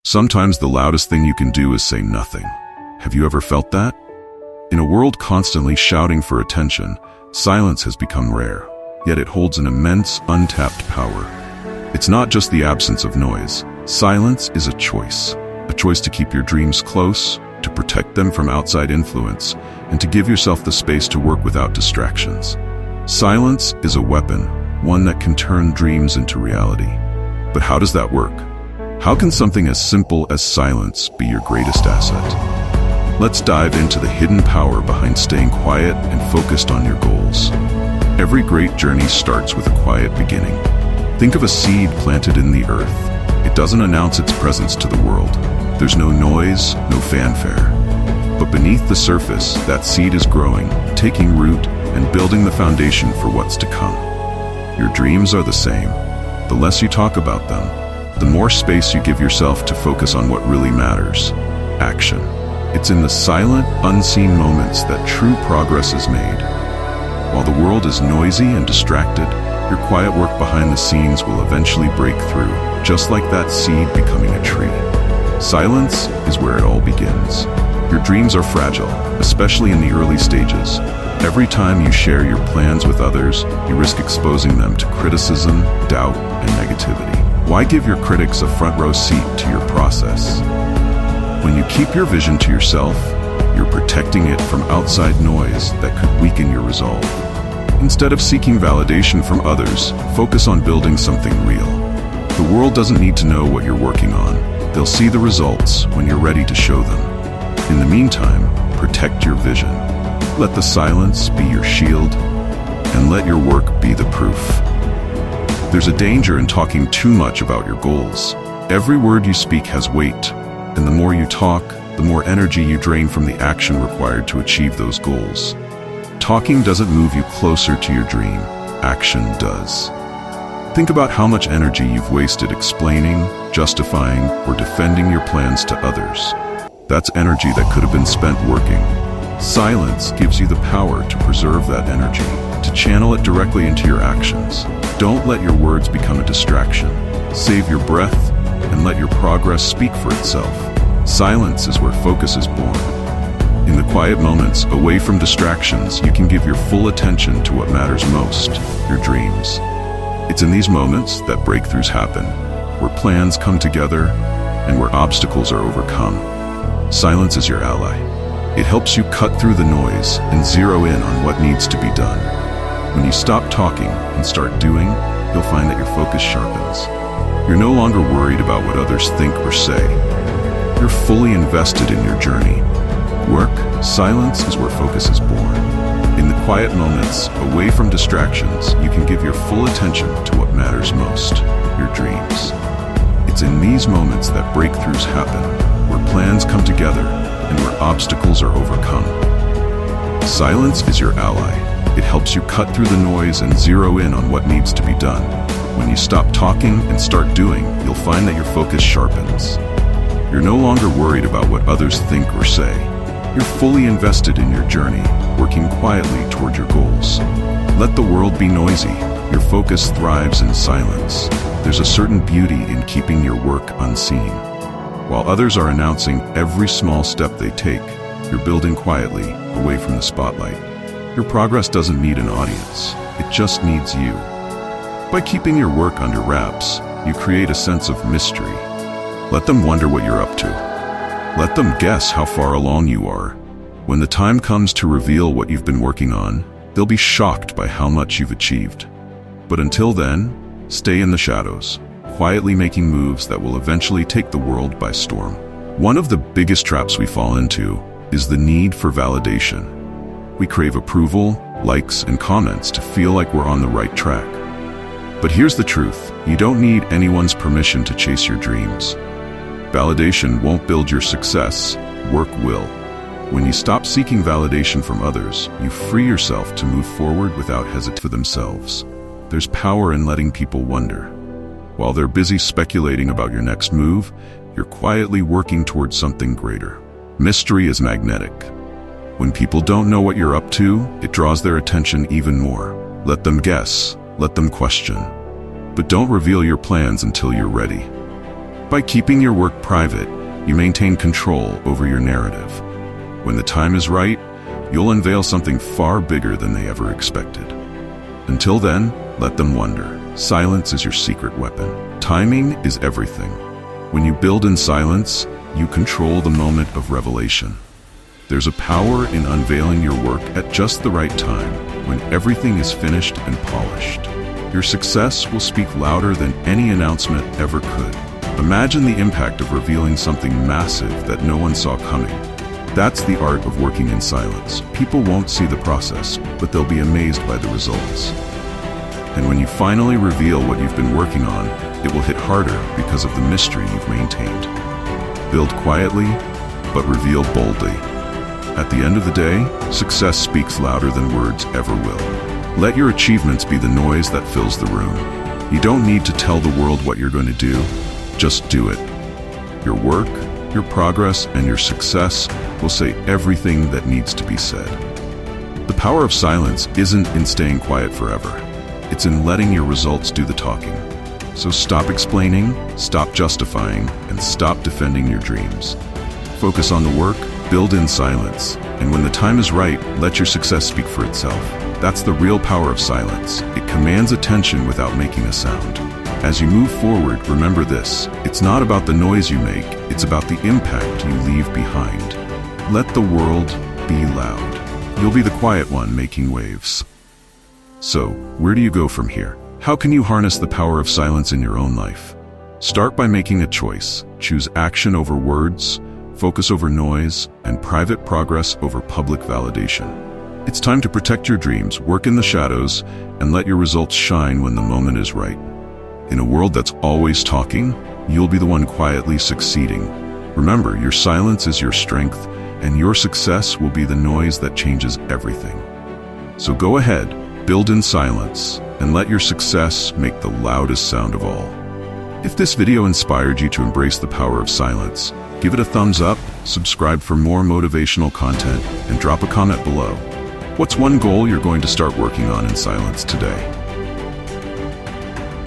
Sometimes the loudest thing you can do is say nothing. Have you ever felt that? In a world constantly shouting for attention, silence has become rare, yet it holds an immense, untapped power. It's not just the absence of noise. Silence is a choice to keep your dreams close, to protect them from outside influence, and to give yourself the space to work without distractions. Silence is a weapon, one that can turn dreams into reality. But how does that work? How can something as simple as silence be your greatest asset? Let's dive into the hidden power behind staying quiet and focused on your goals. Every great journey starts with a quiet beginning. Think of a seed planted in the earth. It doesn't announce its presence to the world. There's no noise, no fanfare. But beneath the surface, that seed is growing, taking root, and building the foundation for what's to come. Your dreams are the same. The less you talk about them, the more space you give yourself to focus on what really matters: action. It's in the silent, unseen moments that true progress is made. While the world is noisy and distracted, your quiet work behind the scenes will eventually break through, just like that seed becoming a tree. Silence is where it all begins. Your dreams are fragile, especially in the early stages. Every time you share your plans with others, you risk exposing them to criticism, doubt, and negativity. Why give your critics a front row seat to your process? When you keep your vision to yourself, you're protecting it from outside noise that could weaken your resolve. Instead of seeking validation from others, focus on building something real. The world doesn't need to know what you're working on. They'll see the results when you're ready to show them. In the meantime, protect your vision. Let the silence be your shield, and let your work be the proof. There's a danger in talking too much about your goals. Every word you speak has weight, and the more you talk, the more energy you drain from the action required to achieve those goals. Talking doesn't move you closer to your dream. Action does. Think about how much energy you've wasted explaining, justifying, or defending your plans to others. That's energy that could have been spent working. Silence gives you the power to preserve that energy, to channel it directly into your actions. Don't let your words become a distraction. Save your breath and let your progress speak for itself. Silence is where focus is born. In the quiet moments, away from distractions, you can give your full attention to what matters most: your dreams. It's in these moments that breakthroughs happen, where plans come together and where obstacles are overcome. Silence is your ally. It helps you cut through the noise and zero in on what needs to be done. When you stop talking and start doing, you'll find that your focus sharpens. You're no longer worried about what others think or say. You're fully invested in your journey. Work, silence is where focus is born. In the quiet moments, away from distractions, you can give your full attention to what matters most: your dreams. It's in these moments that breakthroughs happen, where plans come together and where obstacles are overcome. Silence is your ally. It helps you cut through the noise and zero in on what needs to be done. When you stop talking and start doing, you'll find that your focus sharpens. You're no longer worried about what others think or say. You're fully invested in your journey, working quietly toward your goals. Let the world be noisy. Your focus thrives in silence. There's a certain beauty in keeping your work unseen. While others are announcing every small step they take, you're building quietly, away from the spotlight. Your progress doesn't need an audience. It just needs you. By keeping your work under wraps, you create a sense of mystery. Let them wonder what you're up to. Let them guess how far along you are. When the time comes to reveal what you've been working on, they'll be shocked by how much you've achieved. But until then, stay in the shadows, quietly making moves that will eventually take the world by storm. One of the biggest traps we fall into is the need for validation. We crave approval, likes, and comments to feel like we're on the right track. But here's the truth: you don't need anyone's permission to chase your dreams. Validation won't build your success, work will. When you stop seeking validation from others, you free yourself to move forward without hesitation for themselves. There's power in letting people wonder. While they're busy speculating about your next move, you're quietly working towards something greater. Mystery is magnetic. When people don't know what you're up to, it draws their attention even more. Let them guess, let them question. But don't reveal your plans until you're ready. By keeping your work private, you maintain control over your narrative. When the time is right, you'll unveil something far bigger than they ever expected. Until then, let them wonder. Silence is your secret weapon. Timing is everything. When you build in silence, you control the moment of revelation. There's a power in unveiling your work at just the right time, when everything is finished and polished. Your success will speak louder than any announcement ever could. Imagine the impact of revealing something massive that no one saw coming. That's the art of working in silence. People won't see the process, but they'll be amazed by the results. And when you finally reveal what you've been working on, it will hit harder because of the mystery you've maintained. Build quietly, but reveal boldly. At the end of the day, success speaks louder than words ever will. Let your achievements be the noise that fills the room. You don't need to tell the world what you're going to do, just do it. Your work, your progress, and your success will say everything that needs to be said. The power of silence isn't in staying quiet forever. It's in letting your results do the talking. So stop explaining, stop justifying, and stop defending your dreams. Focus on the work, build in silence, and when the time is right, let your success speak for itself. That's the real power of silence. It commands attention without making a sound. As you move forward, remember this: it's not about the noise you make, it's about the impact you leave behind. Let the world be loud. You'll be the quiet one making waves. So, where do you go from here? How can you harness the power of silence in your own life? Start by making a choice. Choose action over words, focus over noise, and private progress over public validation. It's time to protect your dreams, work in the shadows, and let your results shine when the moment is right. In a world that's always talking, you'll be the one quietly succeeding. Remember, your silence is your strength, and your success will be the noise that changes everything. So go ahead, build in silence, and let your success make the loudest sound of all. If this video inspired you to embrace the power of silence, give it a thumbs up, subscribe for more motivational content, and drop a comment below. What's one goal you're going to start working on in silence today?